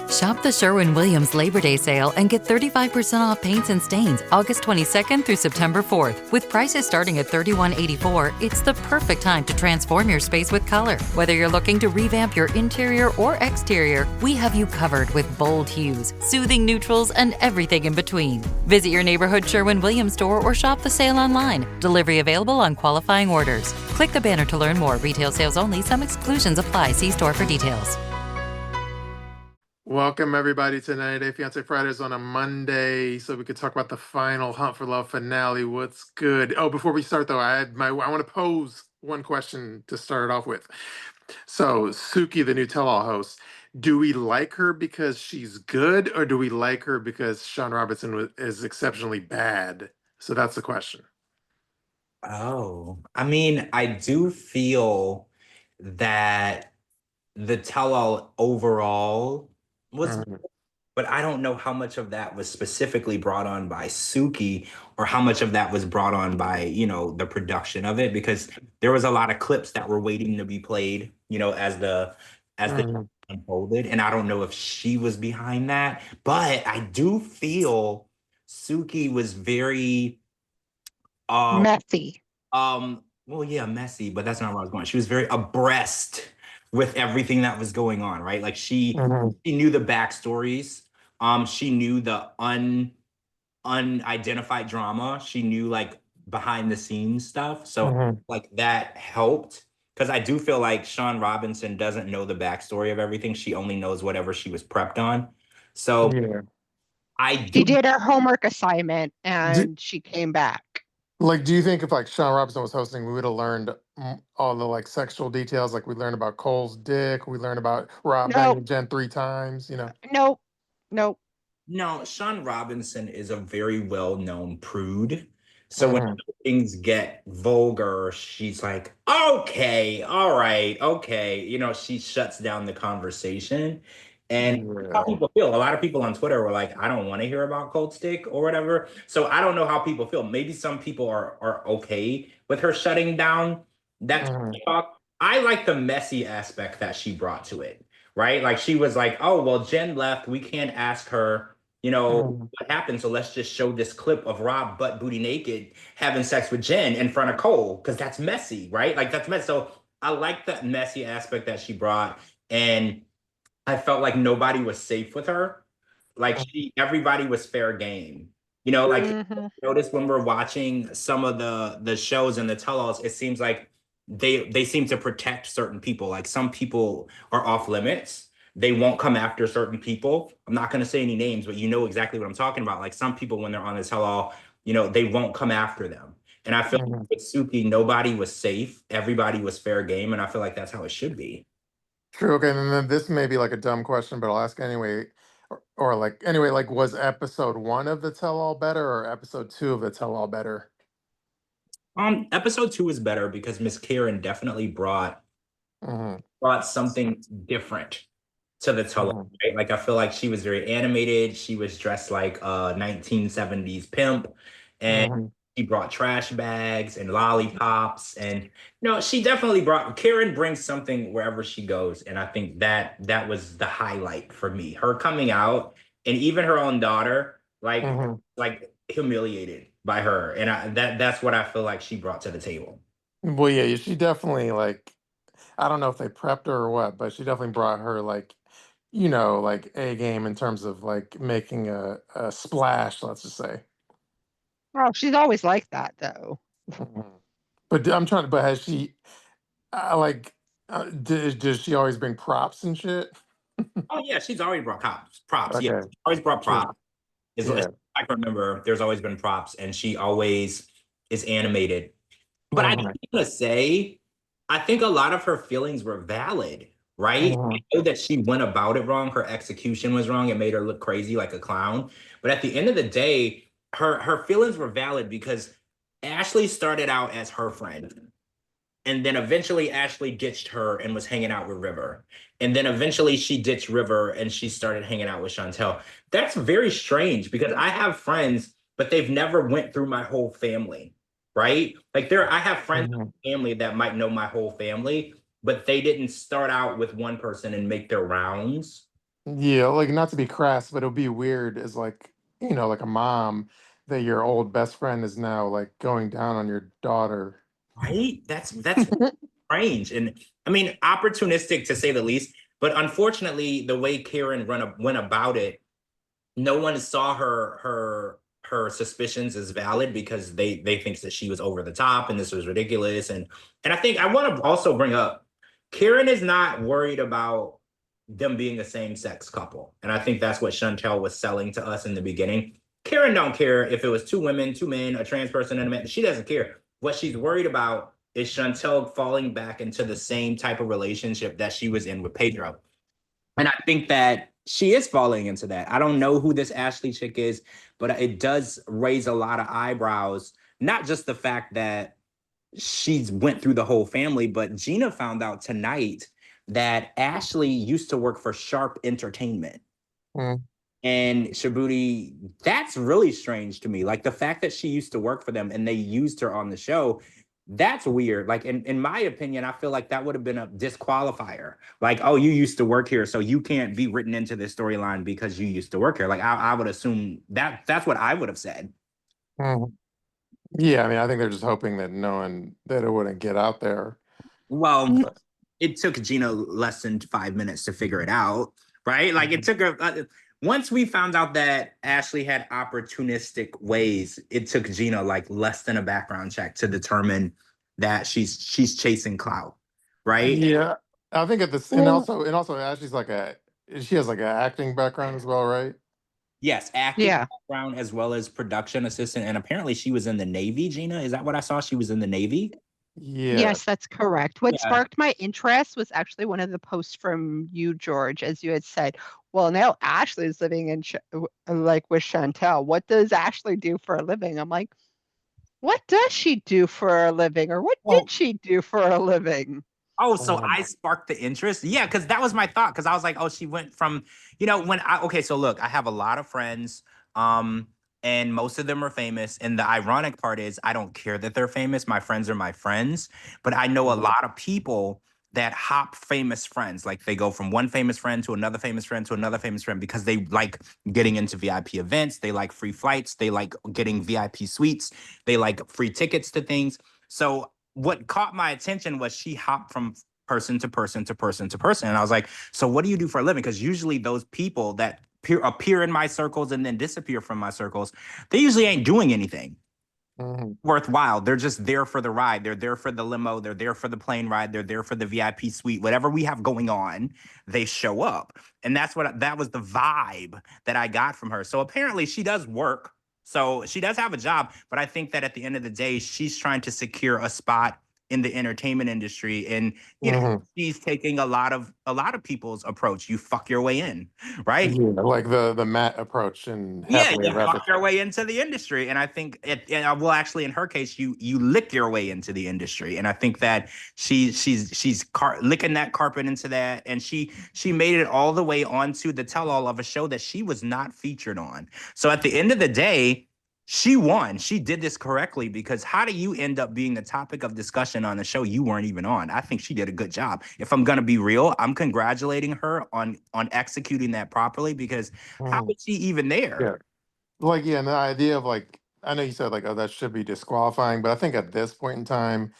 Shop the Sherwin-Williams Labor Day sale and get 35% off paints and stains August 22nd through September 4th. With prices starting at $31.84, it's the perfect time to transform your space with color. Whether you're looking to revamp your interior or exterior, we have you covered with bold hues, soothing neutrals, and everything in between. Visit your neighborhood Sherwin-Williams store or shop the sale online. Delivery available on qualifying orders. Click the banner to learn more. Retail sales only. Some exclusions apply. See store for details. Welcome everybody to 90 Day Fiance Fridays on a Monday, so we could talk about the final Hunt for Love finale. What's good? Oh, before we start though, I want to pose one question to start it off with. So Suki, the new tell-all host, do we like her because she's good, or do we like her because Sean Robinson is exceptionally bad? So that's the question. Oh, I mean, I do feel that the tell-all overall was, but I don't know how much of that was specifically brought on by Suki or how much of that was brought on by, the production of it, because there was a lot of clips that were waiting to be played, as the unfolded. And I don't know if she was behind that, but I do feel Suki was very messy. Well, yeah, messy, but that's not where I was going. She was very abreast with everything that was going on, right? Like she knew the backstories. She knew the unidentified drama. She knew like behind the scenes stuff. So like that helped, because I do feel like Sean Robinson doesn't know the backstory of everything. She only knows whatever she was prepped on. So she did her homework assignment and she came back. Like, do you think if like Sean Robinson was hosting, we would have learned all the like sexual details, like we learned about Cole's dick, we learned about Rob banging Jenn 3 times, Nope. No, Sean Robinson is a very well-known prude. So when things get vulgar, she's like, okay, all right, okay. She shuts down the conversation. And how people feel. A lot of people on Twitter were like, I don't want to hear about Cold Stick or whatever. So I don't know how people feel. Maybe some people are okay with her shutting down that talk. I like the messy aspect that she brought to it, right? Like she was like, oh, well, Jenn left. We can't ask her, what happened. So let's just show this clip of Rob butt booty naked having sex with Jenn in front of Cole, because that's messy, right? Like that's messy. So I like that messy aspect that she brought. And I felt like nobody was safe with her. Like everybody was fair game. Notice when we're watching some of the shows and the tell-alls, it seems like they seem to protect certain people. Like some people are off limits. They won't come after certain people. I'm not going to say any names, but you know exactly what I'm talking about. Like some people, when they're on the tell-all, they won't come after them. And I feel like with Suki, nobody was safe. Everybody was fair game. And I feel like that's how it should be. True. Okay, and then this may be like a dumb question, but I'll ask anyway. Or like anyway, like was episode 1 of the tell-all better or episode 2 of the tell-all better? Episode 2 is better because Miss Karen definitely brought something different to the tell-all. Right? Like I feel like she was very animated. She was dressed like a 1970s pimp, and she brought trash bags and lollipops, and she definitely Karen brings something wherever she goes, and I think that was the highlight for me. Her coming out, and even her own daughter, like humiliated by her, and that's what I feel like she brought to the table. Well, yeah, she definitely like, I don't know if they prepped her or what, but she definitely brought her like, like A game in terms of like making a splash, let's just say. Oh, she's always like that though. But has she does she always bring props and shit? Oh yeah, she's already brought props. Okay. Yeah, always brought props. Yeah. I can remember there's always been props, and she always is animated. But I just want to say, I think a lot of her feelings were valid, right? I know that she went about it wrong. Her execution was wrong. It made her look crazy like a clown. But at the end of the day, her feelings were valid because Ashley started out as her friend. And then eventually Ashley ditched her and was hanging out with River. And then eventually she ditched River and she started hanging out with Chantel. That's very strange because I have friends, but they've never went through my whole family, right? Like I have friends in my family that might know my whole family, but they didn't start out with one person and make their rounds. Yeah, like not to be crass, but it'll be weird as like, like a mom that your old best friend is now like going down on your daughter. Right? That's strange. And I mean, opportunistic to say the least. But unfortunately, the way Karen went about it, no one saw her suspicions as valid because they think that she was over the top and this was ridiculous. And I think I want to also bring up Karen is not worried about them being a same-sex couple. And I think that's what Chantel was selling to us in the beginning. Karen don't care if it was two women, two men, a trans person, and a man. She doesn't care. What she's worried about is Chantel falling back into the same type of relationship that she was in with Pedro. And I think that she is falling into that. I don't know who this Ashley chick is, but it does raise a lot of eyebrows. Not just the fact that she's went through the whole family, but Gina found out tonight that Ashley used to work for Sharp Entertainment. Mm. And Shabooty, that's really strange to me. Like the fact that she used to work for them and they used her on the show, that's weird. Like in my opinion, I feel like that would have been a disqualifier. Like, oh, you used to work here, so you can't be written into this storyline because you used to work here. Like I would assume that's what I would have said. Mhm. Yeah, I mean, I think they're just hoping that that it wouldn't get out there. Well, it took Gina less than 5 minutes to figure it out, right? Like it took her. Once we found out that Ashley had opportunistic ways, it took Gina like less than a background check to determine that she's chasing clout, right? Yeah, I think at this, Well, and also Ashley's she has like an acting background as well, right? Yes, acting yeah. background as well as production assistant, and apparently she was in the Navy. Gina, is that what I saw? She was in the Navy. Yeah. Yes, that's correct. What Yeah. sparked my interest was actually one of the posts from you, George, as you had said, well, now Ashley's living in like with Chantel. What does Ashley do for a living? I'm like, what does she do for a living? Or what Well, did she do for a living? oh, so Um, I sparked the interest. Yeah, because that was my thought. Because I was like, oh, she went from, when okay, so look, I have a lot of friends, and most of them are famous. And the ironic part is I don't care that they're famous. My friends are my friends, but I know a lot of people that hop famous friends. Like they go from one famous friend to another famous friend to another famous friend because they like getting into VIP events, they like free flights, they like getting VIP suites, they like free tickets to things. So what caught my attention was she hopped from person to person to person to person. And I was like, so what do you do for a living? Because usually those people that appear in my circles and then disappear from my circles, they usually ain't doing anything worthwhile. They're just there for the ride. They're there for the limo. They're there for the plane ride. They're there for the VIP suite. Whatever we have going on, they show up. And that was the vibe that I got from her. So apparently she does work. So she does have a job, but I think that at the end of the day, she's trying to secure a spot in the entertainment industry. And she's taking a lot of people's approach. You fuck your way in, right? Yeah, like the Matt approach and Yeah, happily you ever after. fuck your way into the industry, and I think well, actually, in her case, you lick your way into the industry, and I think that she's licking that carpet into that, and she made it all the way onto the tell-all of a show that she was not featured on. So at the end of the day, she won. She did this correctly because how do you end up being the topic of discussion on a show you weren't even on? I think she did a good job. If I'm gonna be real, I'm congratulating her on executing that properly because how Mhm. is she even there? Yeah. Like, yeah, and the idea of like, I know you said like, oh, that should be disqualifying, but I think at this point in time,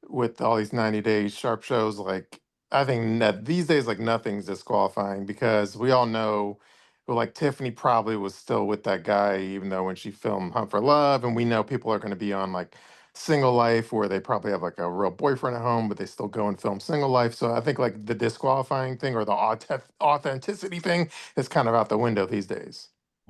with all these 90 days sharp shows, like I think that these days, like nothing's disqualifying because we all know, well, like Tiffany probably was still with that guy, even though when she filmed Hunt for Love, and we know people are going to be on like Single Life where they probably have like a real boyfriend at home, but they still go and film Single Life. So I think like the disqualifying thing or the authenticity thing is kind of out the window these days.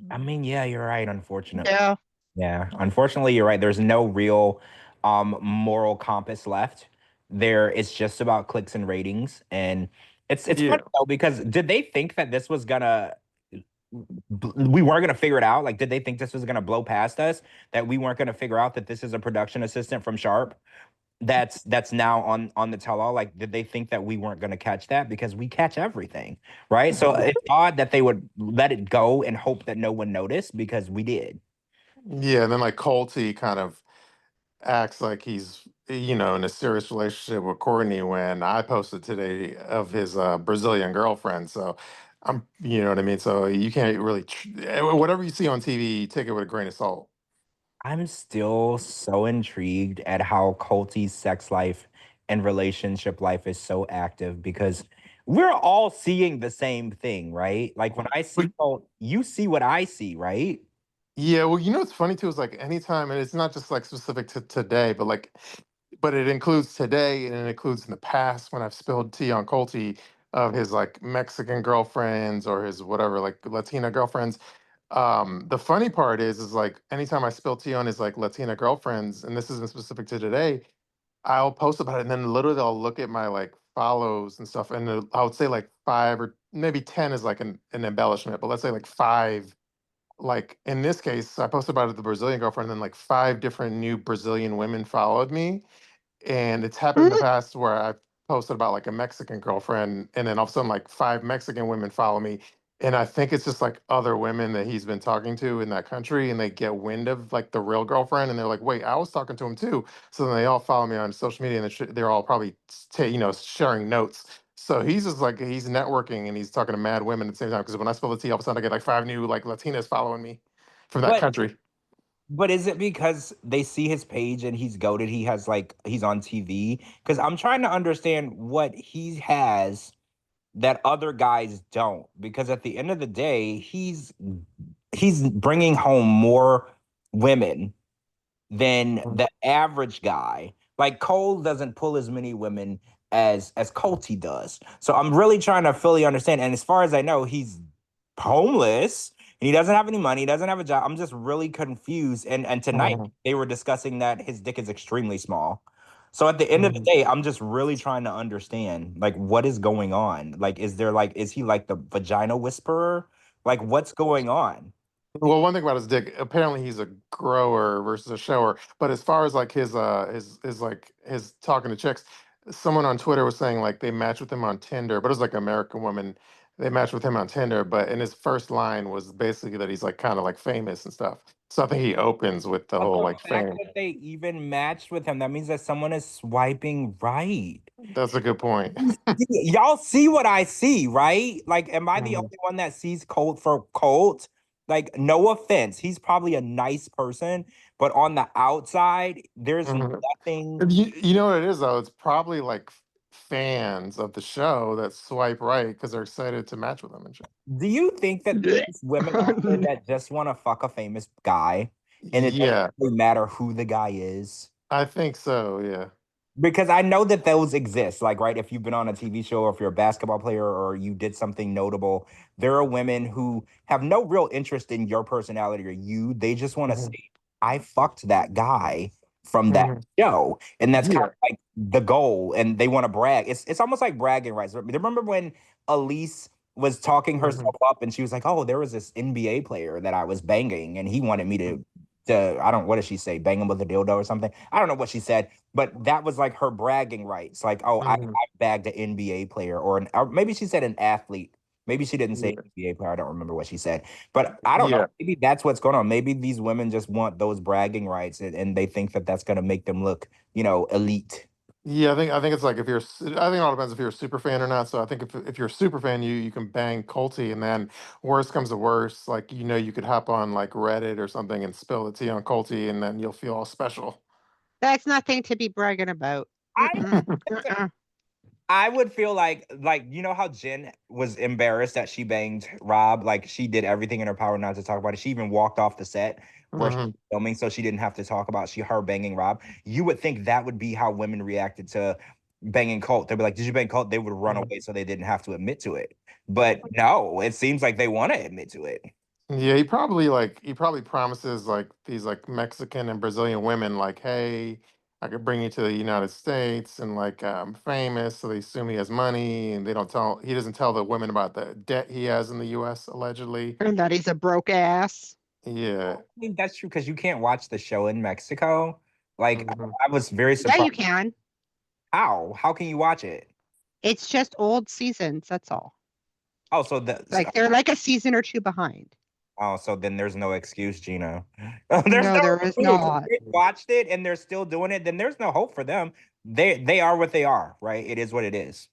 I mean, yeah, you're right, unfortunately. Yeah. Yeah, unfortunately, you're right. There's no real moral compass left. It's just about clicks and ratings. And it's Yeah. funny though, because did they think that this was gonna we weren't gonna figure it out? Like, did they think this was gonna blow past us? That we weren't gonna figure out that this is a production assistant from Sharp that's now on the tell all? Like, did they think that we weren't going to catch that? Because we catch everything, right? So it's odd that they would let it go and hope that no one noticed because we did. Yeah, and then like Colty kind of acts like he's in a serious relationship with Courtney when I posted today of his Brazilian girlfriend. So You know what I mean? So you can't really, whatever you see on TV, take it with a grain of salt. I'm still so intrigued at how Colty's sex life and relationship life is so active because we're all seeing the same thing, right? Like when I see But Colt, you see what I see, right? yeah, well, you know what's funny too is like anytime, and it's not just like specific to today, but like, but it includes today and it includes in the past when I've spilled tea on Colty of his like Mexican girlfriends or his whatever like Latina girlfriends. The funny part is like anytime I spill tea on his like Latina girlfriends, and this isn't specific to today, I'll post about it, and then literally I'll look at my like follows and stuff, and I would say like five or maybe 10 is like an embellishment, but let's say like five. Like in this case, I posted about it, the Brazilian girlfriend, and then like five different new Brazilian women followed me, and it's happened in the past where I've posted about like a Mexican girlfriend, and then all of a sudden like five Mexican women follow me. And I think it's just like other women that he's been talking to in that country, and they get wind of like the real girlfriend, and they're like, "Wait, I was talking to him too." So then they all follow me on social media, and they're all probably sharing notes. So he's just like he's networking and he's talking to mad women at the same time. Because when I spill the tea, all of a sudden I get like five new like Latinas following me from that But country. but is it because they see his page and he's goaded? He has like he's on TV? Because I'm trying to understand what he has that other guys don't. Because at the end of the day, he's bringing home more women than the average guy. Like Cole doesn't pull as many women as Colty does. So I'm really trying to fully understand. And as far as I know, he's homeless. He doesn't have any money. He doesn't have a job. I'm just really confused. And tonight Mhm, they were discussing that his dick is extremely small. So at the end of the mhm. day, I'm just really trying to understand like what is going on. Like, is he like the vagina whisperer? Like, what's going on? Well, one thing about his dick, apparently he's a grower versus a shower. But as far as like his like his talking to chicks, someone on Twitter was saying like they matched with him on Tinder, but it was like an American woman. They matched with him on Tinder, but in his first line was basically that he's like kind of like famous and stuff. So I think he opens with the But whole the like fact fame. that they even matched with him, that means that someone is swiping right. That's a good point. Y'all see what I see, right? Like, am I the Mhm, only one that sees Colt for Colt? Like, no offense, he's probably a nice person, but on the outside, there's mhm. nothing. You know what it is though? It's probably like fans of the show that swipe right because they're excited to match with him and shit. Do you think that there's women out there that just want to fuck a famous guy and it doesn't Yeah, really matter who the guy is? I think so. Yeah. Because I know that those exist. Like, right, if you've been on a TV show or if you're a basketball player or you did something notable, there are women who have no real interest in your personality or you. They just want to Mhm, say, I fucked that guy from that mhm. show. And that's kind Yeah. of like the goal. And they want to brag. It's almost like bragging rights. Remember when Elise was talking Mhm, herself up and she was like, oh, there was this NBA player that I was banging and he wanted me to I don't what did she say, bang him with a dildo or something? I don't know what she said, but that was like her bragging rights. Like, oh, I mhm. bagged an NBA player, or maybe she said an athlete. Maybe she didn't say Yeah. NBA player. I don't remember what she said, but I don't know. Yeah. Maybe that's what's going on. Maybe these women just want those bragging rights, and they think that that's going to make them look, elite. Yeah, I think it's like if I think it all depends if you're a super fan or not. So I think if you're a super fan, you can bang Colty, and then worst comes to worst, like you could hop on like Reddit or something and spill the tea on Colty, and then you'll feel all special. That's nothing to be bragging about. I Mm-mm, mm-mm. I would feel like you know how Jenn was embarrassed that she banged Rob, like she did everything in her power not to talk about it. She even walked off the set where she Hmm. was filming so she didn't have to talk about her banging Rob. You would think that would be how women reacted to banging Colt. They'd be like, "Did you bang Colt?" They would run away so they didn't have to admit to it. But no, it seems like they want to admit to it. Yeah, he probably promises like these like Mexican and Brazilian women like, hey, I could bring you to the United States and like I'm famous, so they assume he has money, and he doesn't tell the women about the debt he has in the U.S. allegedly. And that he's a broke ass. Yeah. I think that's true because you can't watch the show in Mexico. Like Hmm. I was very Yeah, surprised. you can. How? How can you watch it? It's just old seasons. That's all. Oh, so the Like they're like a season or two behind. Oh, so then there's no excuse, Gina. There's No, no there is excuse. If not. they watched it and they're still doing it, then there's no hope for them. They are what they are, right? It is what it is.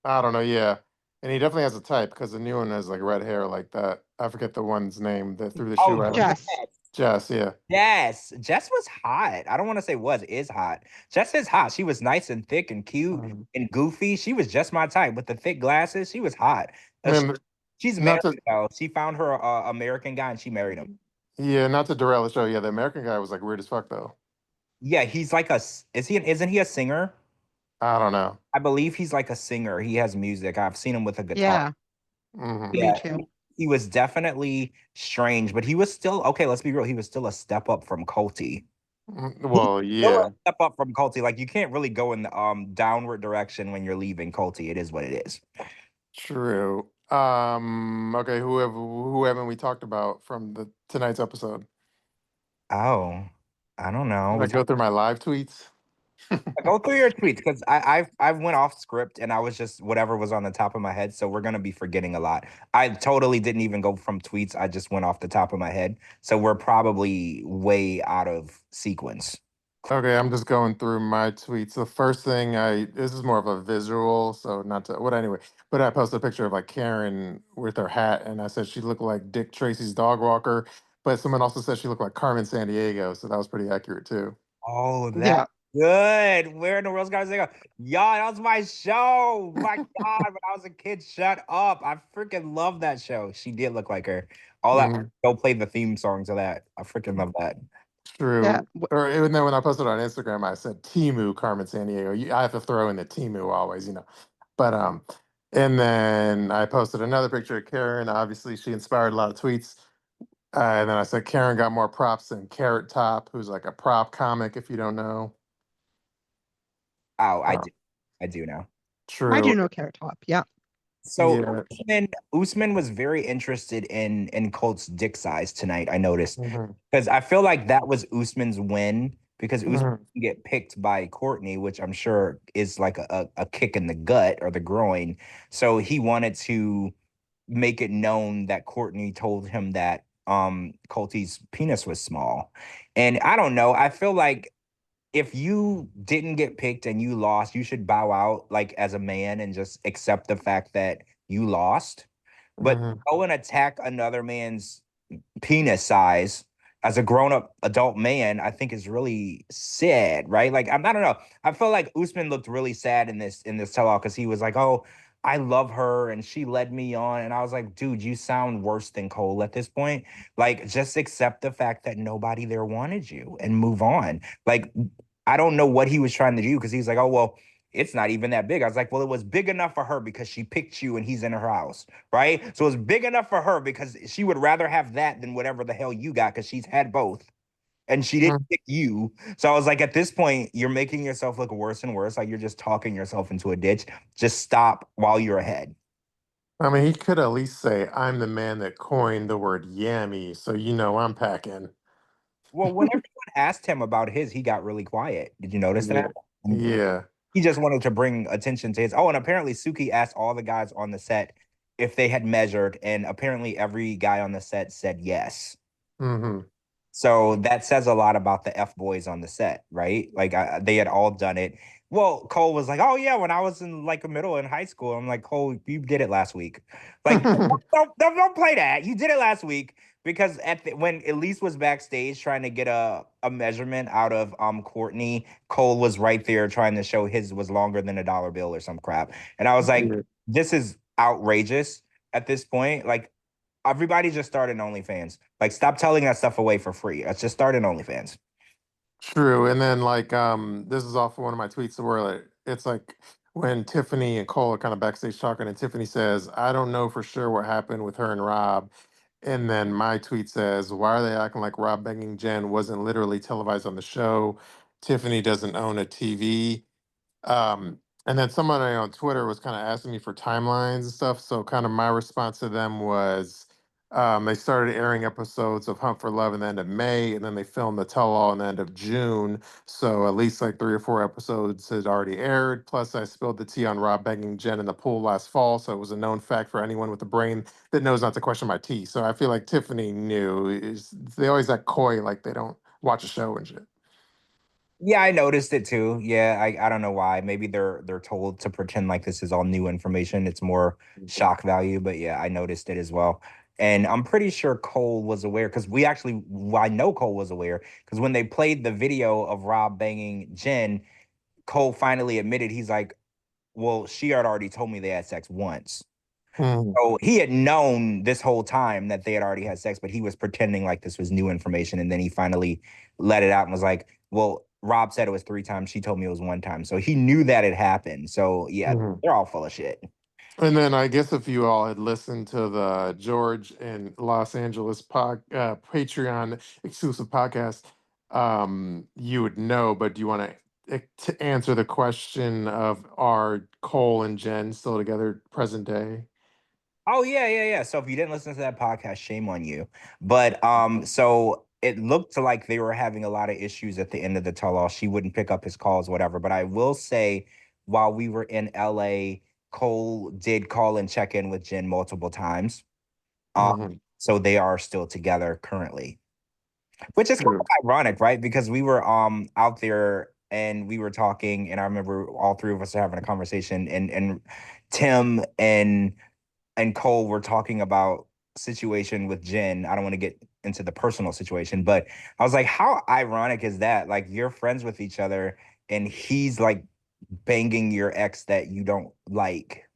I don't know. Yeah. And he definitely has a type because the new one has like red hair like that. I forget the one's name that threw the shoe Oh, at him. Jess. Jess, yeah. yes. Jess was hot. I don't want to say was, is hot. Jess is hot. She was nice and thick and cute Mhm. and goofy. She was just my type with the thick glasses. She was hot. I mean, She's not married to though. She found her American guy and she married him. yeah, not to derail the show. Yeah, the American guy was like weird as fuck though. Yeah, he's like isn't he a singer? I don't know. I believe he's like a singer. He has music. I've seen him with a guitar. Yeah, Hmm. me Yeah, too. he was definitely strange, but he was still okay. Let's be real. He was still a step up from Colty. Well, Still yeah, a step up from Colty. Like you can't really go in the downward direction when you're leaving Colty. It is what it is. true. Okay, who haven't we talked about from the tonight's episode? Oh, I don't know. Should I go through my live tweets? Go through your tweets because I went off script and I was just whatever was on the top of my head. So we're gonna be forgetting a lot. I totally didn't even go from tweets. I just went off the top of my head. So we're probably way out of sequence. Okay, I'm just going through my tweets. The first thing this is more of a visual, so not to what anyway. But I posted a picture of like Karen with her hat, and I said she looked like Dick Tracy's dog walker. But someone also said she looked like Carmen Sandiego, so that was pretty accurate too. Oh, Yeah. that's good. Where in the world's guys go? Y'all, that was my show. My God, when I was a kid, shut up. I freaking love that show. She did look like her. All that Mm, go play the theme song to that. I freaking love that. Yeah. true. Or even then, when I posted on Instagram, I said Timu Carmen Sandiego. I have to throw in the Timu always, you know. But and then I posted another picture of Karen. Obviously, she inspired a lot of tweets. And then I said Karen got more props than Carrot Top, who's like a prop comic, if you don't know. Oh, Uh, I do now. I do true. know Carrot Top. Yeah. So Yeah. Usman was very interested in Colt's dick size tonight. I noticed Hmm. because I feel like that was Usman's win because Usman Hmm. didn't get picked by Courtney, which I'm sure is like a kick in the gut or the groin. So he wanted to make it known that Courtney told him that Colty's penis was small. And I don't know. I feel like if you didn't get picked and you lost, you should bow out like as a man and just accept the fact that you lost. But Hmm. go and attack another man's penis size as a grown-up adult man, I think is really sad, right? Like I don't know. I feel like Usman looked really sad in this tell-all because he was like, "Oh, I love her and she led me on." And I was like, dude, you sound worse than Cole at this point. Like, just accept the fact that nobody there wanted you and move on. Like, I don't know what he was trying to do because he's like, oh, well, it's not even that big. I was like, well, it was big enough for her because she picked you and he's in her house, right? So it's big enough for her because she would rather have that than whatever the hell you got because she's had both and she didn't pick you. So I was like, at this point, you're making yourself look worse and worse. Like you're just talking yourself into a ditch. Just stop while you're ahead. I mean, he could at least say, I'm the man that coined the word yammy, so you know I'm packing. Well, when everyone asked him about his, he got really quiet. Did you notice Yeah. that? And Yeah. he just wanted to bring attention to his. Oh, and apparently Suki asked all the guys on the set if they had measured, and apparently every guy on the set said yes. Hmm. So that says a lot about the F boys on the set, right? Like they had all done it. Well, Cole was like, "Oh yeah, when I was in like a middle in high school." I'm like, "Cole, you did it last week." Like, don't play that. You did it last week because when Elise was backstage trying to get a measurement out of Courtney, Cole was right there trying to show his was longer than a dollar bill or some crap, and I was like, Yeah. "This is outrageous." At this point, like everybody just started OnlyFans. Like, stop telling that stuff away for free. Let's just start an OnlyFans. True. And then like this is off one of my tweets where like, it's like when Tiffany and Cole are kind of backstage talking and Tiffany says, I don't know for sure what happened with her and Rob. And then my tweet says, why are they acting like Rob banging Jen wasn't literally televised on the show? Tiffany doesn't own a TV. And then somebody on Twitter was kind of asking me for timelines and stuff. So kind of my response to them was they started airing episodes of Hunt for Love in the end of May, and then they filmed the tell-all in the end of June. So at least like 3 or 4 episodes had already aired. Plus, I spilled the tea on Rob banging Jen in the pool last fall, so it was a known fact for anyone with a brain that knows not to question my tea. So I feel like Tiffany knew. They always act coy, like they don't watch a show and shit. Yeah, I noticed it too. Yeah, I don't know why. Maybe they're told to pretend like this is all new information. It's more shock value, but yeah, I noticed it as well. And I'm pretty sure Cole was aware because well, I know Cole was aware because when they played the video of Rob banging Jenn, Cole finally admitted he's like, well, she had already told me they had sex once. Mhm. So he had known this whole time that they had already had sex, but he was pretending like this was new information. And then he finally let it out and was like, well, Rob said it was 3 times. She told me it was 1 time. So he knew that it happened. So yeah, Mhm. they're all full of shit. And then I guess if you all had listened to the George and Los Angeles Patreon exclusive podcast, you would know. But do you want to answer the question of are Cole and Jen still together present day? Oh yeah. So if you didn't listen to that podcast, shame on you. But so it looked like they were having a lot of issues at the end of the tell-all. She wouldn't pick up his calls, whatever. But I will say, while we were in LA, Cole did call and check in with Jen multiple times. Hmm. So they are still together currently, which is kind of True. ironic, right? Because we were out there and we were talking, and I remember all three of us were having a conversation, and Tim and Cole were talking about situation with Jen. I don't want to get into the personal situation, but I was like, how ironic is that? Like you're friends with each other, and he's like banging your ex that you don't like.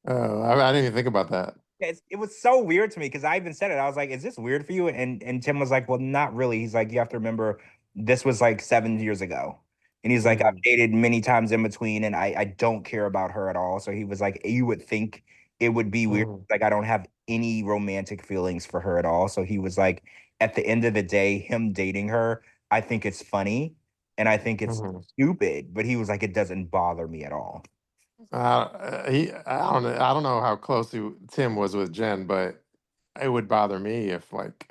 Oh, I didn't even think about that. It was so weird to me because I even said it. I was like, "Is this weird for you?" And Tim was like, "Well, not really." He's like, "You have to remember, this was like 7 years ago." And he's like, "I've Hmm. dated many times in between, and I don't care about her at all." So he was like, "You would think it would be weird. Hmm. Like I don't have any romantic feelings for her at all." So he was like, "At the end of the day, him dating her, I think it's funny, and I think it's Hmm. stupid." But he was like, "It doesn't bother me at all." I don't know how close Tim was with Jen, but it would bother me if like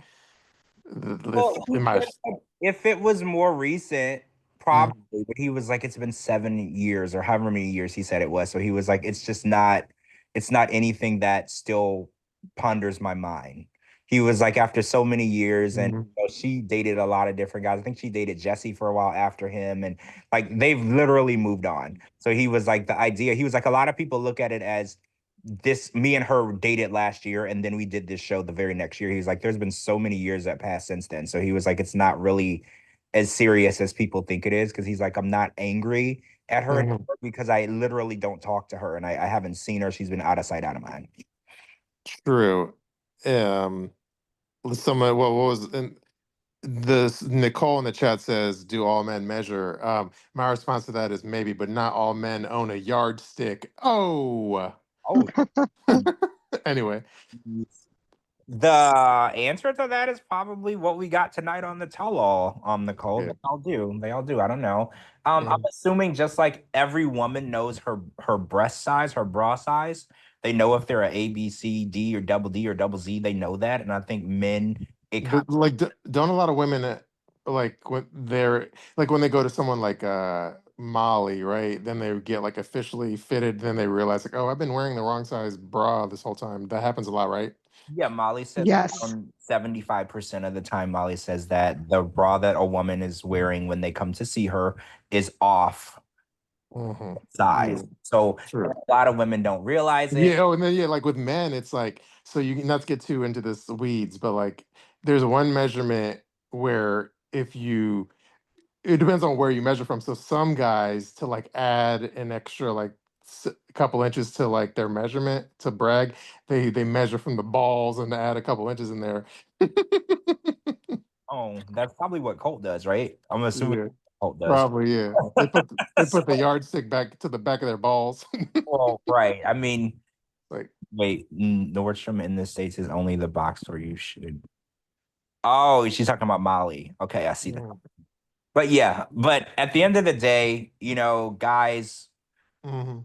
Well, if he in my. said like, if it was more recent, probably, Mhm. but he was like, it's been 7 years or however many years he said it was. So he was like, it's not anything that still ponders my mind. He was like, after so many years, and Mhm. she dated a lot of different guys. I think she dated Jesse for a while after him, and like they've literally moved on. So he was like, he was like, a lot of people look at it as this me and her dated last year and then we did this show the very next year. He's like, there's been so many years that passed since then. So he was like, it's not really as serious as people think it is, because he's like, I'm not angry at her anymore Mhm. because I literally don't talk to her and I haven't seen her. She's been out of sight, out of mind. True. Um, what was in this? Nicole in the chat says, "Do all men measure?" My response to that is maybe, but not all men own a yardstick. Oh, Oh, anyway. the answer to that is probably what we got tonight on the tell-all. Nicole, Yeah. they all do. I don't know. I'm Mhm. assuming just like every woman knows her breast size, her bra size. They know if they're a B, C, D, or double D or double Z. They know that, and I think men, it kind But like, don't a lot of women like when they're like when they go to someone like Molly, right? Then they get like officially fitted. Then they realize like, oh, I've been wearing the wrong size bra this whole time. That happens a lot, right? yeah, Molly says Yes. around 75% of the time, Molly says that the bra that a woman is wearing when they come to see her is off Hmm. size. Yeah, So a true. lot of women don't realize it. Yeah. Oh, and then yeah, like with men, it's like so you not to get too into this weeds, but like there's one measurement where if you it depends on where you measure from. So some guys to like add an extra like couple inches to like their measurement to brag, they measure from the balls and add a couple inches in there. Oh, that's probably what Colt does, right? I'm assuming Yeah, Colt does. probably yeah. They put the yardstick back to the back of their balls. Well, right. I mean, Like, wait, Nordstrom in the States is only the box store you should. Oh, she's talking about Molly. Okay, I see that. mm-hmm. But yeah, but at the end of the day, guys, Mm-hmm.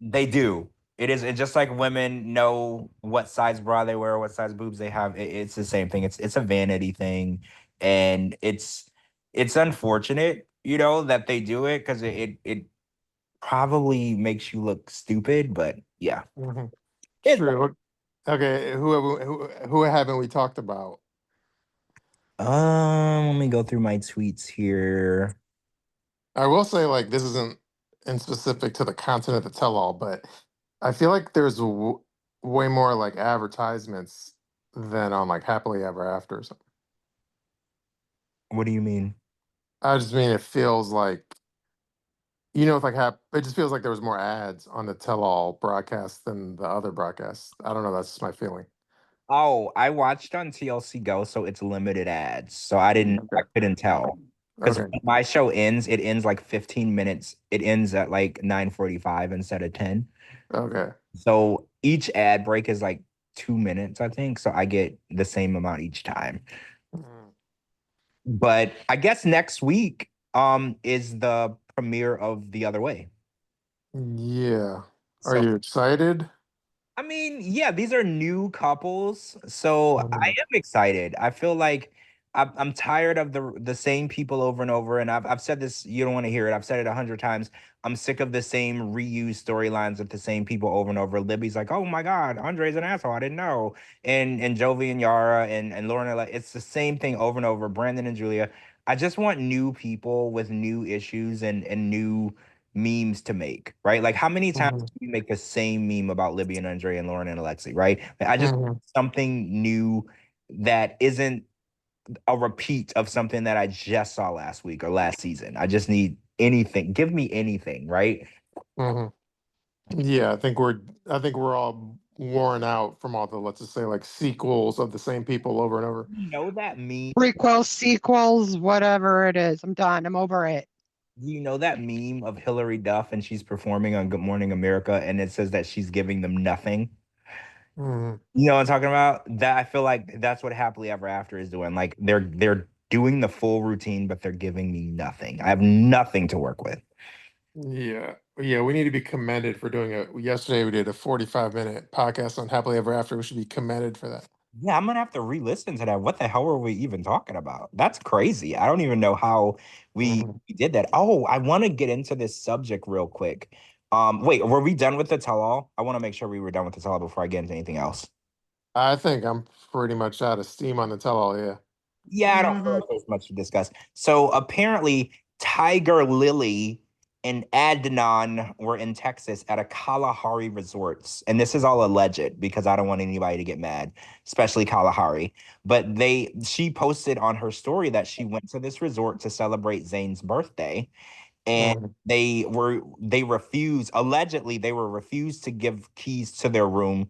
they do. It's just like women know what size bra they wear, what size boobs they have. It's the same thing. It's a vanity thing, and it's unfortunate, that they do it because it probably makes you look stupid. But yeah, Mm-hmm. it's True. Okay, who haven't we talked about? let me go through my tweets here. I will say, like, this isn't in specific to the content of the tell-all, but I feel like there's way more like advertisements than on like Happily Ever After or something. What do you mean? I just mean it feels like, it's like it just feels like there was more ads on the tell-all broadcast than the other broadcasts. I don't know. That's just my feeling. Oh, I watched on TLC Go, so it's limited ads. So I Okay. couldn't tell. Because Okay. my show ends, it ends like 15 minutes. It ends at like 9:45 instead of 10. Okay. So each ad break is like 2 minutes, I think. So I get the same amount each time. Mhm. But I guess next week is the premiere of The Other Way. Yeah. Are So you excited? I mean, yeah, these are new couples, so I Mhm. am excited. I feel like I'm tired of the same people over and over, and I've said this. You don't want to hear it. I've said it 100 times. I'm sick of the same reused storylines with the same people over and over. Libby's like, "Oh my God, Andre's an asshole. I didn't know." And Jovi and Yara and Lauren are like, it's the same thing over and over. Brandon and Julia. I just want new people with new issues and new memes to make, right? Like, how many times Mhm. do we make the same meme about Libby and Andre and Lauren and Alexi, right? I just want Mhm. something new that isn't a repeat of something that I just saw last week or last season. I just need anything. Give me anything, right? Mhm. Yeah, I think we're all worn out from all the, let's just say, like, sequels of the same people over and over. You know that meme? Prequels, sequels, whatever it is. I'm done. I'm over it. Do you know that meme of Hillary Duff and she's performing on Good Morning America and it says that she's giving them nothing? Mhm. You know what I'm talking about? That I feel like that's what Happily Ever After is doing. Like they're doing the full routine, but they're giving me nothing. I have nothing to work with. Yeah. Yeah, we need to be commended for doing it. Yesterday we did a 45-minute podcast on Happily Ever After. We should be commended for that. Yeah, I'm gonna have to re-listen to that. What the hell were we even talking about? That's crazy. I don't even know how Mhm. we did that. Oh, I want to get into this subject real quick. Wait, were we done with the tell-all? I want to make sure we were done with the tell-all before I get into anything else. I think I'm pretty much out of steam on the tell-all, yeah. Yeah, I don't feel Mhm. like there's much to discuss. So apparently, Tiger Lily and Adnan were in Texas at a Kalahari resorts. And this is all alleged because I don't want anybody to get mad, especially Kalahari. But she posted on her story that she went to this resort to celebrate Zayn's birthday and Mhm. they refused, allegedly they were refused to give keys to their room.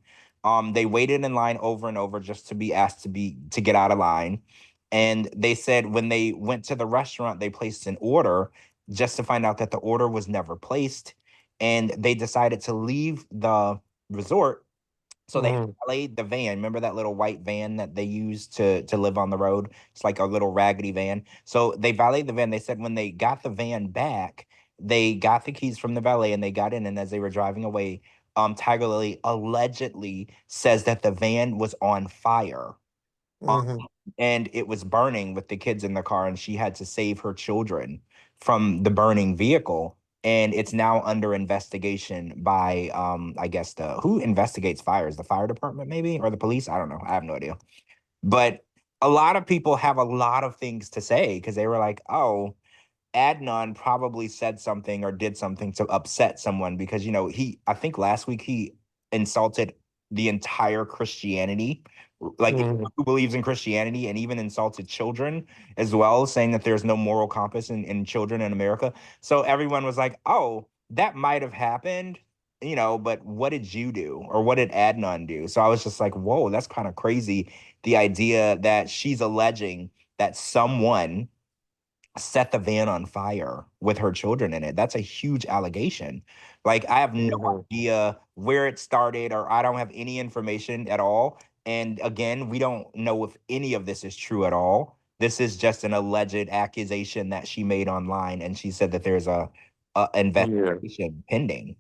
They waited in line over and over just to be asked to get out of line, and they said when they went to the restaurant they placed an order just to find out that the order was never placed, and they decided to leave the resort. So they Mhm. valeted the van. Remember that little white van that they used to live on the road? It's like a little raggedy van. So they valeted the van. They said when they got the van back, they got the keys from the valet and they got in. And as they were driving away, Tiger Lily allegedly says that the van was on fire. Um, Mhm. and it was burning with the kids in the car, and she had to save her children from the burning vehicle. And it's now under investigation by, I guess the who investigates fires, the fire department maybe, or the police. I don't know. I have no idea. But a lot of people have a lot of things to say because they were like, oh, Adnan probably said something or did something to upset someone because I think last week he insulted the entire Christianity, like Mhm. who believes in Christianity, and even insulted children as well, saying that there's no moral compass in children in America. So everyone was like, "Oh, that might have happened." But what did you do, or what did Adnan do? So I was just like, "Whoa, that's kind of crazy." The idea that she's alleging that someone set the van on fire with her children in it. That's a huge allegation. Like, I have no Mhm. idea where it started, or I don't have any information at all. And again, we don't know if any of this is true at all. This is just an alleged accusation that she made online, and she said that there's a Yeah. investigation pending.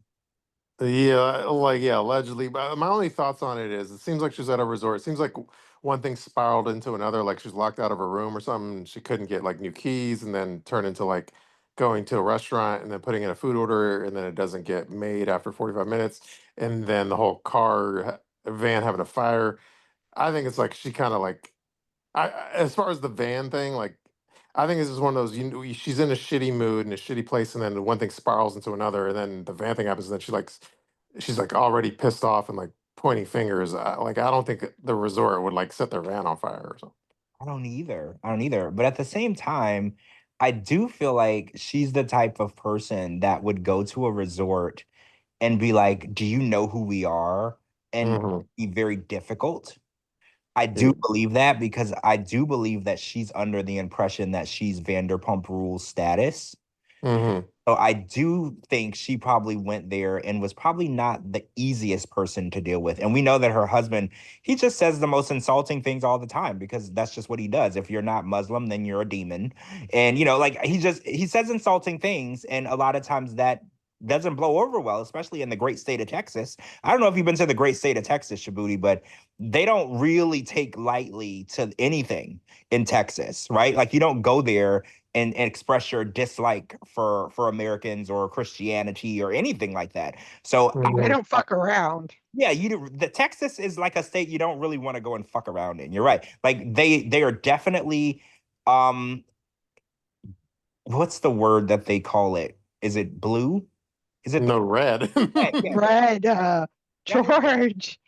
Yeah, like, yeah, allegedly. But my only thoughts on it is, it seems like she's at a resort. It seems like one thing spiraled into another, like she's locked out of her room or something. She couldn't get like new keys, and then turned into like going to a restaurant and then putting in a food order, and then it doesn't get made after 45 minutes, and then the whole van having a fire. I think it's like she kind of like, as far as the van thing, like, I think this is one of those. She's in a shitty mood and a shitty place, and then one thing spirals into another, and then the van thing happens, and then she's like already pissed off and like pointing fingers. Like I don't think the resort would like set their van on fire or something. I don't either. I don't either. But at the same time, I do feel like she's the type of person that would go to a resort and be like, "Do you know who we are?" And Hmm. be very difficult. I Yeah. do believe that because I do believe that she's under the impression that she's Vanderpump Rules status. Hmm. So I do think she probably went there and was probably not the easiest person to deal with. And we know that her husband, he just says the most insulting things all the time because that's just what he does. If you're not Muslim, then you're a demon. And like he says insulting things, and a lot of times that doesn't blow over well, especially in the great state of Texas. I don't know if you've been to the great state of Texas, Shabooty, but they don't really take lightly to anything in Texas, right? Like you don't go there and express your dislike for Americans or Christianity or anything like that. So They Hmm. don't fuck around. yeah, the Texas is like a state you don't really want to go and fuck around in. You're right. Like they are definitely um what's the word that they call it? Is it blue? Is it the No red. yeah, Red, yeah, George.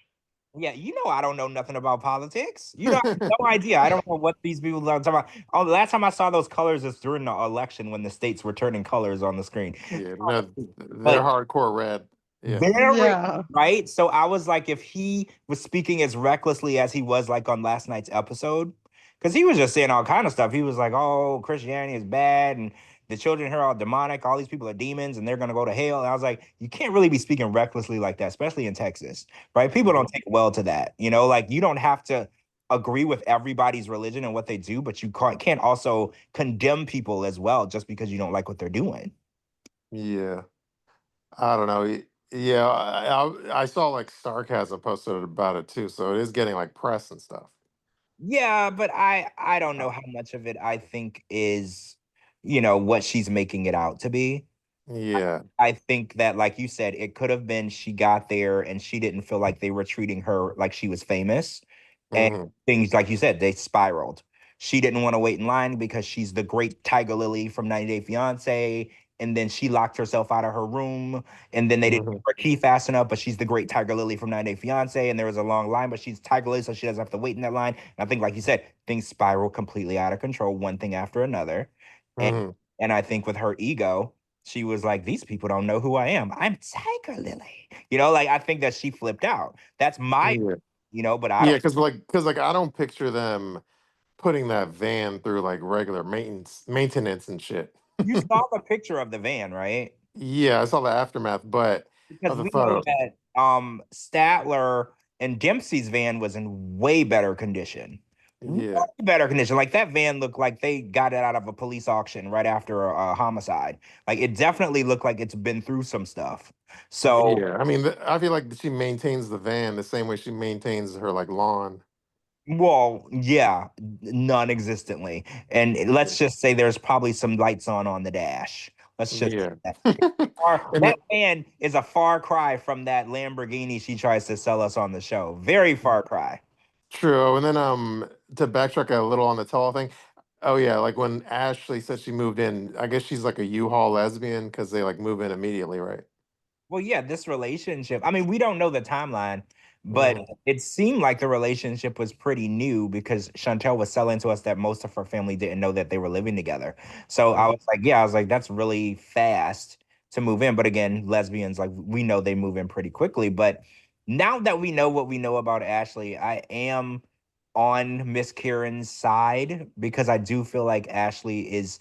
yeah, I don't know nothing about politics. I have no idea. I don't know what these people are talking about. Oh, the last time I saw those colors is during the election when the states were turning colors on the screen. Yeah, no, they're But hardcore red. Yeah. very Yeah. right. So I was like, if he was speaking as recklessly as he was like on last night's episode, because he was just saying all kind of stuff. He was like, "Oh, Christianity is bad, and the children here are all demonic. All these people are demons, and they're gonna go to hell." And I was like, you can't really be speaking recklessly like that, especially in Texas, right? People don't Mhm. take well to that. Like you don't have to agree with everybody's religion and what they do, but you can't also condemn people as well just because you don't like what they're doing. Yeah. I don't know. Yeah, I saw like sarcasm posted about it too, so it is getting like press and stuff. Yeah, but I don't know how much of it I think is, what she's making it out to be. Yeah. I think that, like you said, it could have been she got there and she didn't feel like they were treating her like she was famous. And Hmm. things, like you said, they spiraled. She didn't want to wait in line because she's the great Tiger Lily from 90 Day Fiance. And then she locked herself out of her room. And then they didn't Hmm. give her key fast enough, but she's the great Tiger Lily from 90 Day Fiance. And there was a long line, but she's Tiger Lily, so she doesn't have to wait in that line. And I think, like you said, things spiral completely out of control, one thing after another. And Hmm. and I think with her ego, she was like, these people don't know who I am. I'm Tiger Lily. Like I think that she flipped out. That's my, Yeah. but I Yeah, don't. because I don't picture them putting that van through like regular maintenance and shit. You saw the picture of the van, right? Yeah, I saw the aftermath, but Because of the we know photo. that Statler and Dempsey's van was in way better condition. Way Yeah. better condition. Like that van looked like they got it out of a police auction right after a homicide. Like it definitely looked like it's been through some stuff. So, Yeah. I mean, I feel like she maintains the van the same way she maintains her like lawn. well, yeah, non-existently. And let's just say there's probably some lights on the dash. Let's just say Yeah. that. And That van is a far cry from that Lamborghini she tries to sell us on the show. Very far cry. true. And then to backtrack a little on the tall thing. Oh yeah, like when Ashley said she moved in, I guess she's like a U-Haul lesbian because they like move in immediately, right? Well, yeah, this relationship. I mean, we don't know the timeline, but Hmm. it seemed like the relationship was pretty new because Chantel was selling to us that most of her family didn't know that they were living together. So I was like, that's really fast to move in. But again, lesbians, like we know they move in pretty quickly. But now that we know what we know about Ashley, I am on Miss Kieran's side because I do feel like Ashley is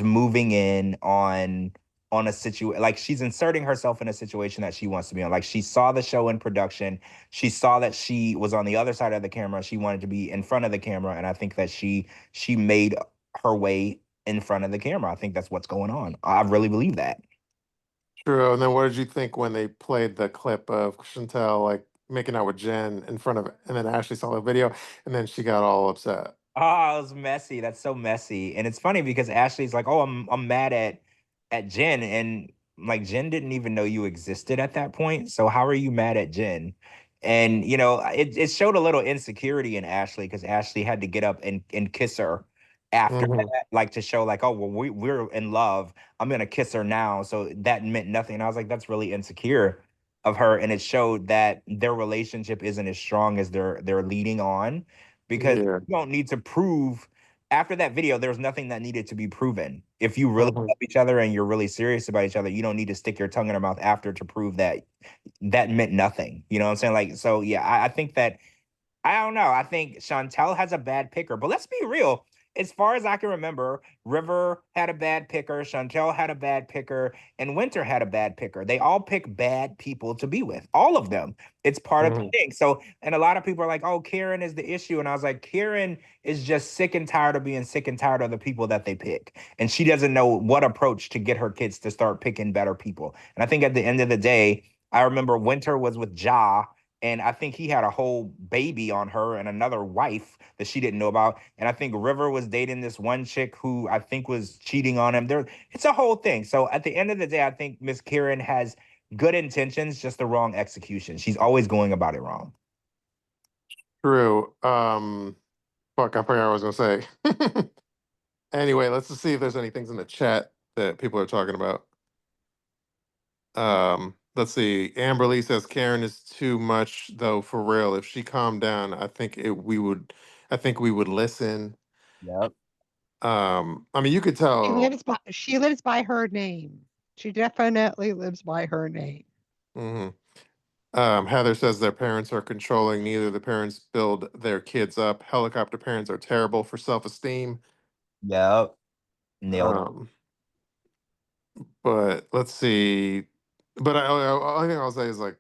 moving in on a situation, like she's inserting herself in a situation that she wants to be on. Like she saw the show in production, she saw that she was on the other side of the camera, she wanted to be in front of the camera, and I think that she made her way in front of the camera. I think that's what's going on. I really believe that. True. And then what did you think when they played the clip of Chantel like making out with Jen in front of, and then Ashley saw the video, and then she got all upset. Oh, it was messy. That's so messy. And it's funny because Ashley's like, "Oh, I'm mad at Jen," and like Jen didn't even know you existed at that point. So how are you mad at Jen? And it showed a little insecurity in Ashley because Ashley had to get up and kiss her after that, like to show like, oh, well, we're in love. I'm gonna kiss her now. So that meant nothing. And I was like, that's really insecure of her. And it showed that their relationship isn't as strong as they're leading on, because Yeah. you don't need to prove. After that video, there was nothing that needed to be proven. If you really Mhm. love each other and you're really serious about each other, you don't need to stick your tongue in her mouth after to prove that that meant nothing. You know what I'm saying? Like, so yeah, I think that I don't know. I think Chantel has a bad picker, but let's be real. As far as I can remember, River had a bad picker, Chantel had a bad picker, and Winter had a bad picker. They all pick bad people to be with, all of them. It's part of the Mhm. thing. So, and a lot of people are like, oh, Karen is the issue. And I was like, Karen is just sick and tired of being sick and tired of the people that they pick. And she doesn't know what approach to get her kids to start picking better people. And I think at the end of the day, I remember Winter was with Ja, and I think he had a whole baby on her and another wife that she didn't know about. And I think River was dating this one chick who I think was cheating on him. It's a whole thing. So at the end of the day, I think Miss Karen has good intentions, just the wrong execution. She's always going about it wrong. True. Fuck, I forgot what I was gonna say. Anyway, let's just see if there's any things in the chat that people are talking about. Let's see. Amberlee says Karen is too much though, for real. If she calmed down, I think we would listen. Yep. I mean, you could tell. She lives by her name. She definitely lives by her name. Mhm. Heather says their parents are controlling. Neither of the parents build their kids up. Helicopter parents are terrible for self-esteem. Yep. Nailed it. But let's see. But only thing I'll say is like,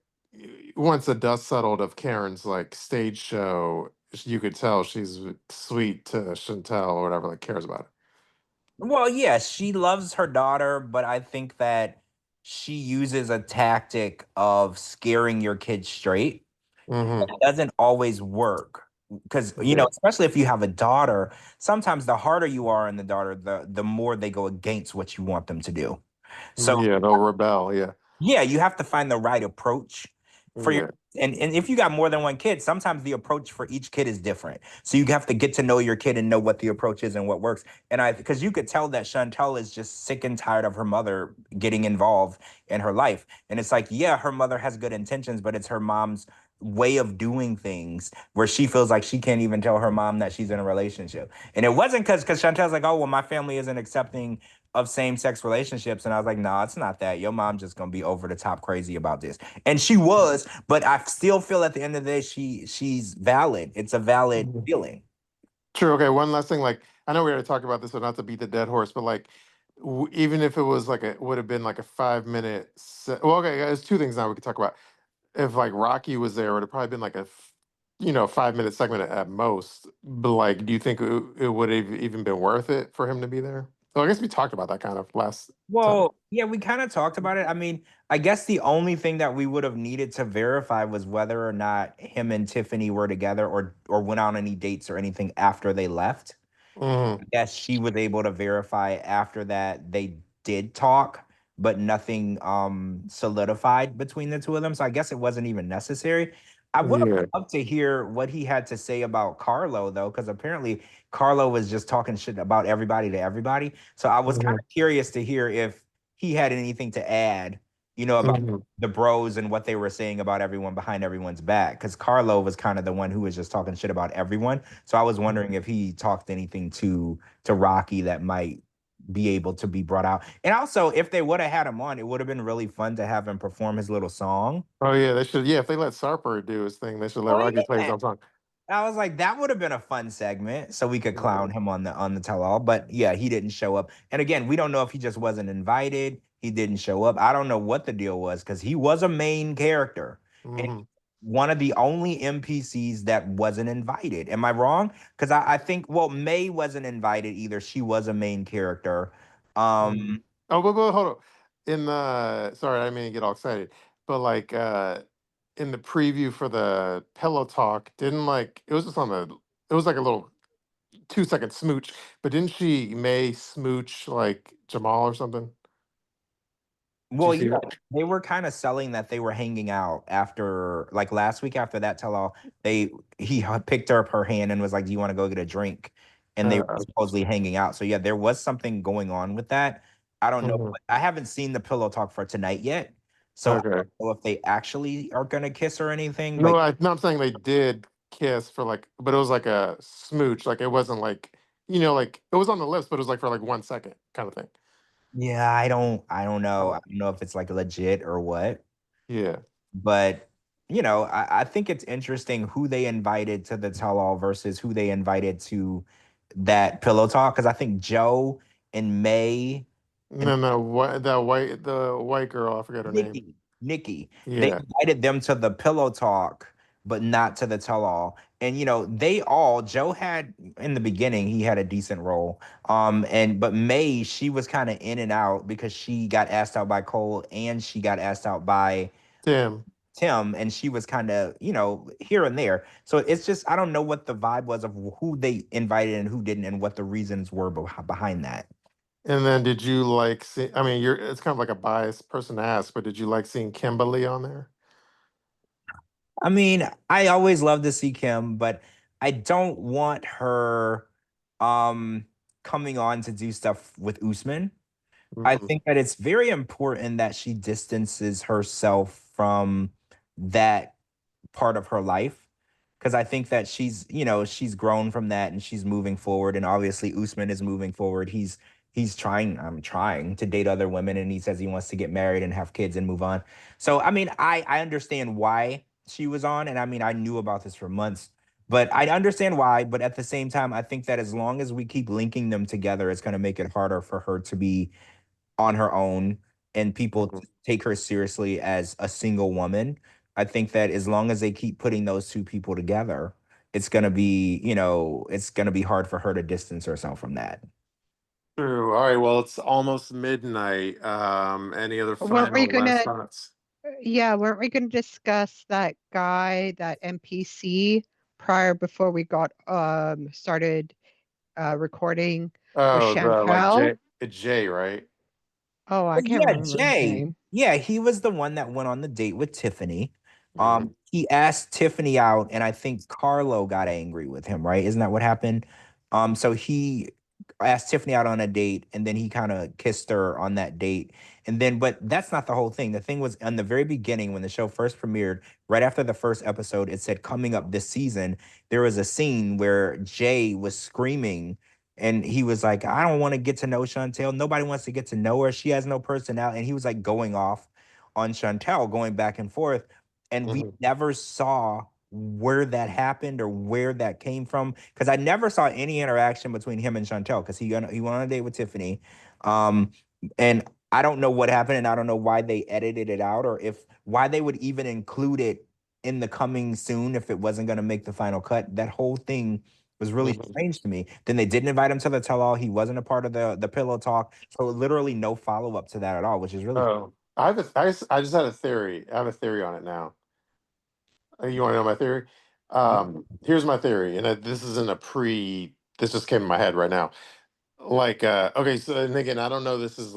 once the dust settled of Karen's like stage show, you could tell she's sweet to Chantel or whatever, like cares about it. Well, yeah, she loves her daughter, but I think that she uses a tactic of scaring your kids straight. Mm-hmm. It doesn't always work, because Yeah. especially if you have a daughter, sometimes the harder you are on the daughter, the more they go against what you want them to do. So Yeah, they'll rebel. Yeah. yeah, you have to find the right approach for your, Yeah. and if you got more than one kid, sometimes the approach for each kid is different. So you have to get to know your kid and know what the approach is and what works. And because you could tell that Chantel is just sick and tired of her mother getting involved in her life. And it's like, yeah, her mother has good intentions, but it's her mom's way of doing things where she feels like she can't even tell her mom that she's in a relationship. And it wasn't because Chantel's like, oh, well, my family isn't accepting of same-sex relationships. And I was like, no, it's not that. Your mom just gonna be over the top crazy about this. And she was, but I still feel at the end of the day, she's valid. It's a valid Mhm. feeling. True. Okay. One last thing. Like, I know we already talked about this, so not to beat the dead horse, but like, even if it was like would have been like a 5 minute. Well, okay. There's two things now we could talk about. If like Rocky was there, it would have probably been like a 5 minute segment at most. But like, do you think it would have even been worth it for him to be there? So I guess we talked about that kind of last time. Well, yeah, we kind of talked about it. I mean, I guess the only thing that we would have needed to verify was whether or not him and Tiffany were together or went on any dates or anything after they left. Hmm. Yes, she was able to verify after that they did talk, but nothing solidified between the two of them. So I guess it wasn't even necessary. I would have Yeah. loved to hear what he had to say about Carlo though, because apparently Carlo was just talking shit about everybody to everybody. So I was kind Hmm. of curious to hear if he had anything to add, about Hmm. the bros and what they were saying about everyone behind everyone's back. Because Carlo was kind of the one who was just talking shit about everyone. So I was wondering if he talked anything to Rocky that might be able to be brought out. And also, if they would have had him on, it would have been really fun to have him perform his little song. Oh yeah, they should. Yeah, if they let Sarper do his thing, they should let Oh Rocky play his yeah. own song. I was like, that would have been a fun segment, so we could Yeah. clown him on the tell all. But yeah, he didn't show up. And again, we don't know if he just wasn't invited. He didn't show up. I don't know what the deal was because he was a main character and Hmm. one of the only NPCs that wasn't invited. Am I wrong? Because I think May wasn't invited either. She was a main character. Hmm. Um, Oh, but hold on. In the sorry, I didn't mean to get all excited, but like in the preview for the pillow talk, didn't like it was just on the it was like a little 2 second smooch, but didn't she May smooch like Jamal or something? Did you Well, see yeah, that? they were kind of selling that they were hanging out after, like last week after that tell all. He picked up her hand and was like, "Do you want to go get a drink?" and they were supposedly hanging out. So yeah, there was something going on with that. I don't know. But I haven't seen the pillow talk for tonight yet. So I don't know if they actually are gonna kiss or anything. No, But I'm saying they did kiss for like, but it was like a smooch. Like it wasn't like, like it was on the lips, but it was like for like 1 second kind of thing. yeah, I don't know. Oh. I don't know if it's like legit or what. Yeah. But I think it's interesting who they invited to the tell-all versus who they invited to that pillow talk. Because I think Joe and May and No, what the white girl, I forget her name. Nikki, they Yeah. invited them to the pillow talk, but not to the tell-all. And Joe had in the beginning, he had a decent role. But May, she was kind of in and out because she got asked out by Cole and she got asked out by Tim, and she was kind of, here and there. So it's just, I don't know what the vibe was of who they invited and who didn't, and what the reasons were behind that. And then did you like see, I mean, it's kind of like a biased person to ask, but did you like seeing Kimberly on there? I mean, I always love to see Kim, but I don't want her coming on to do stuff with Usman. I think that it's very important that she distances herself from that part of her life, because I think that she's grown from that and she's moving forward, and obviously Usman is moving forward. He's trying to date other women, and he says he wants to get married and have kids and move on. So I mean, I understand why she was on, and I mean, I knew about this for months, but I understand why. But at the same time, I think that as long as we keep linking them together, it's going to make it harder for her to be on her own and people take her seriously as a single woman. I think that as long as they keep putting those two people together, it's going to be, it's going to be hard for her to distance herself from that. True. All right. Well, it's almost midnight. Any other Weren't we final last gonna, thoughts? weren't we gonna discuss that guy, that NPC before we got started recording with Oh, the like Chantel? Jay, right? Oh, I But can't yeah, remember his Jay. name. Yeah, he was the one that went on the date with Tiffany. He asked Tiffany out, and I think Carlo got angry with him, right? Isn't that what happened? So he asked Tiffany out on a date, and then he kind of kissed her on that date. And then, but that's not the whole thing. The thing was, in the very beginning, when the show first premiered, right after the first episode, it said coming up this season, there was a scene where Jay was screaming and he was like, I don't want to get to know Chantel. Nobody wants to get to know her. She has no personality. And he was like going off on Chantel, going back and forth. And we never saw where that happened or where that came from. Because I never saw any interaction between him and Chantel, because he went on a date with Tiffany. And I don't know what happened, and I don't know why they edited it out, or why they would even include it in the coming soon if it wasn't going to make the final cut. That whole thing was really strange to me. Then they didn't invite him to the tell-all. He wasn't a part of the pillow talk. So literally no follow-up to that at all, which is really I just had a theory. I have a theory on it now. You want to know my theory? Here's my theory, and this isn't this just came in my head right now. Like, okay, so and again, I don't know, this is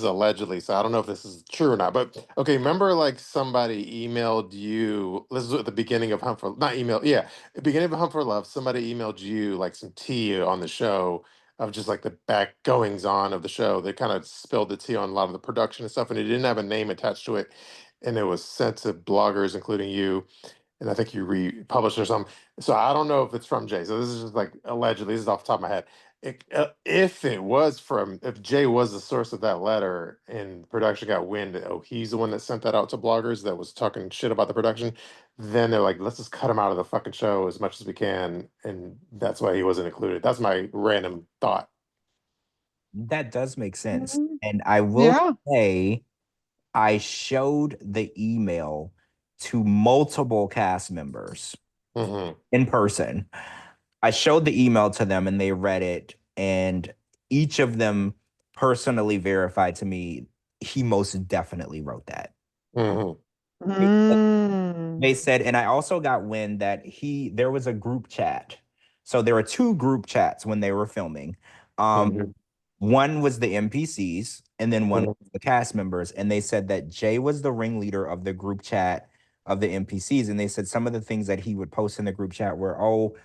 allegedly, so I don't know if this is true or not, but okay, remember like somebody emailed you, this is at the beginning of Hunt for, not email, yeah, the beginning of Hunt for Love, somebody emailed you like some tea on the show of just like the back goings on of the show. They kind of spilled the tea on a lot of the production and stuff, and it didn't have a name attached to it, and it was sent to bloggers, including you, and I think you republished or something. So I don't know if it's from Jay. So this is just like allegedly. This is off the top of my head. If Jay was the source of that letter and production got wind, oh, he's the one that sent that out to bloggers that was talking shit about the production, then they're like, let's just cut him out of the fucking show as much as we can, and that's why he wasn't included. That's my random thought. That does make sense. And I will say, I showed the email to multiple cast members in person. I showed the email to them and they read it, and each of them personally verified to me he most definitely wrote that. They said, and I also got wind that there was a group chat. So there were two group chats when they were filming. One was the NPCs, and then one was the cast members. And they said that Jay was the ringleader of the group chat of the NPCs. And they said some of the things that he would post in the group chat were, oh,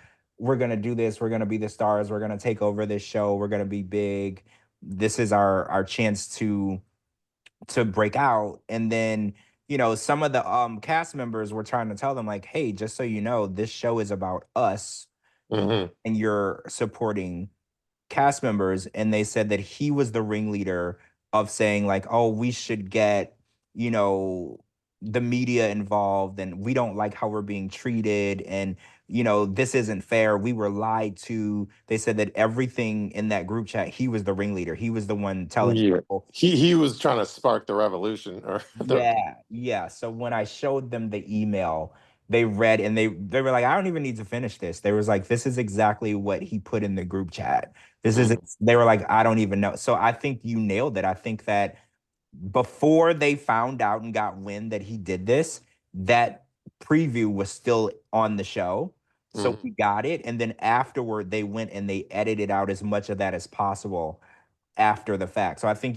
we're gonna do this, we're gonna be the stars, we're gonna take over this show, we're gonna be big. This is our chance to break out. And then, some of the cast members were trying to tell them, like, hey, just so you know, this show is about us Mhm. and you're supporting cast members. And they said that he was the ringleader of saying, like, oh, we should get, you know, the media involved, and we don't like how we're being treated, and this isn't fair, we were lied to. They said that everything in that group chat, he was the ringleader, he was the one telling Yeah. people. He was trying to spark the revolution or Yeah. So when I showed them the email, they read, and they were like, I don't even need to finish this. They was like, this is exactly what he put in the group chat. Mhm. They were like, I don't even know. So I think you nailed it. I think that before they found out and got wind that he did this, that preview was still on the show. So Mhm. we got it. And then afterward, they went and they edited out as much of that as possible after the fact. So I think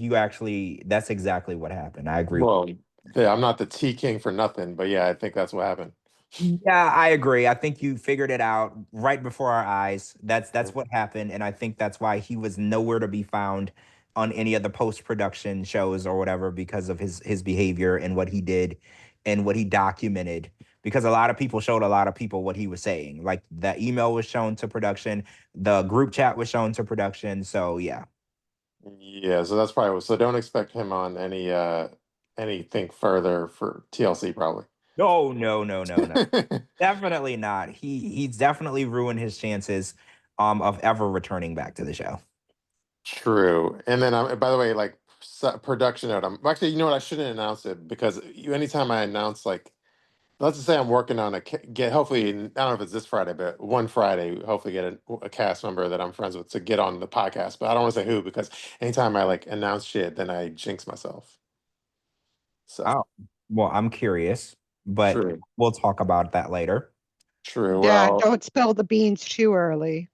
that's exactly what happened. I agree. Well, yeah, I'm not the T King for nothing, but yeah, I think that's what happened. Yeah, I agree. I think you figured it out right before our eyes. That's what happened, and I think that's why he was nowhere to be found on any of the post-production shows or whatever, because of his behavior and what he did and what he documented. Because a lot of people showed a lot of people what he was saying. Like, the email was shown to production, the group chat was shown to production. So yeah. Yeah, so that's probably so don't expect him on anything further for TLC probably. No. Definitely not. He's definitely ruined his chances of ever returning back to the show. True. And then, by the way, like production note, I'm actually, you know what, I shouldn't announce it because anytime I announce, like, let's just say I'm working on get hopefully, I don't know if it's this Friday, but one Friday, hopefully get a cast member that I'm friends with to get on the podcast. But I don't want to say who because anytime I like announce shit, then I jinx myself. So Oh, well, I'm curious, but true, we'll talk about that later. true. Yeah, Well, don't spill the beans too early.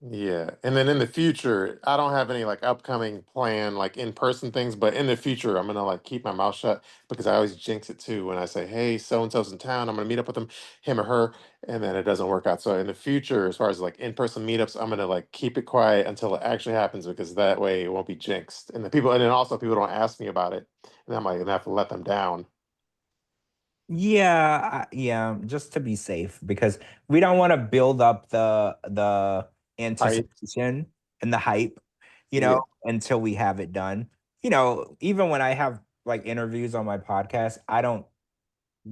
yeah, and then in the future, I don't have any like upcoming plan like in person things, but in the future, I'm gonna like keep my mouth shut because I always jinx it too when I say, "Hey, so and so's in town. I'm gonna meet up with him or her," and then it doesn't work out. So in the future, as far as like in person meetups, I'm gonna like keep it quiet until it actually happens because that way it won't be jinxed. And the people, and then also people don't ask me about it, and I'm like gonna have to let them down. Yeah, just to be safe, because we don't want to build up the I anticipation and the hype, yeah, until we have it done. Even when I have like interviews on my podcast, I don't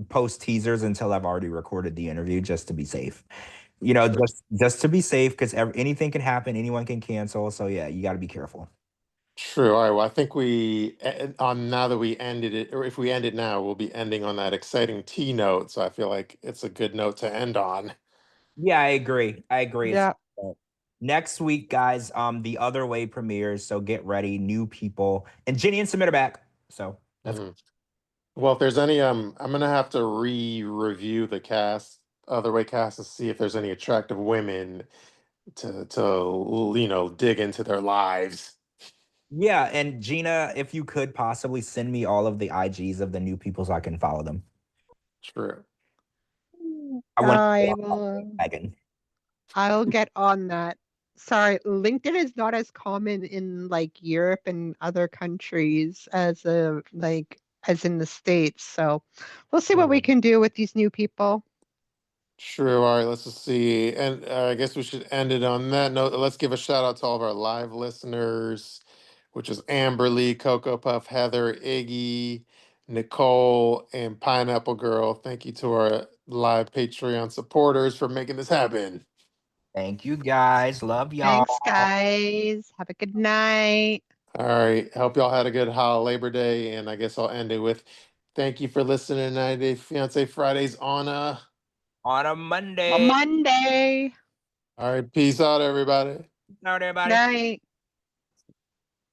post teasers until I've already recorded the interview, just to be safe. Just to be safe, because anything can happen, anyone can cancel. So yeah, you got to be careful. true. All right. Well, I think on now that we ended it, or if we end it now, we'll be ending on that exciting T note. So I feel like it's a good note to end on. Yeah, I agree. It's Yeah. next week, guys. The Other Way premieres, so get ready, new people, and Ginny and Submit are back. So that's Mhm. Well, if there's any, I'm gonna have to re-review the cast, other way cast, to see if there's any attractive women to dig into their lives. Yeah, and Gina, if you could possibly send me all of the IGs of the new people so I can follow them. True. I want I to will. Megan. I'll get on that. Sorry, LinkedIn is not as common in like Europe and other countries as in the States. So we'll see what we Mhm. can do with these new people. True. All right, let's just see. And I guess we should end it on that note. Let's give a shout out to all of our live listeners, which is Amberlee, Cocoa Puff, Heather, Iggy, Nicole, and Pineapple Girl. Thank you to our live Patreon supporters for making this happen. Thank you, guys. Love y'all. Thanks, guys. Have a good night. All right. Hope y'all had a good Labor Day. And I guess I'll end it with thank you for listening to 90 Day Fiance Fridays on On a On Monday. Monday. all right, peace out, everybody. Good night, everybody. Night.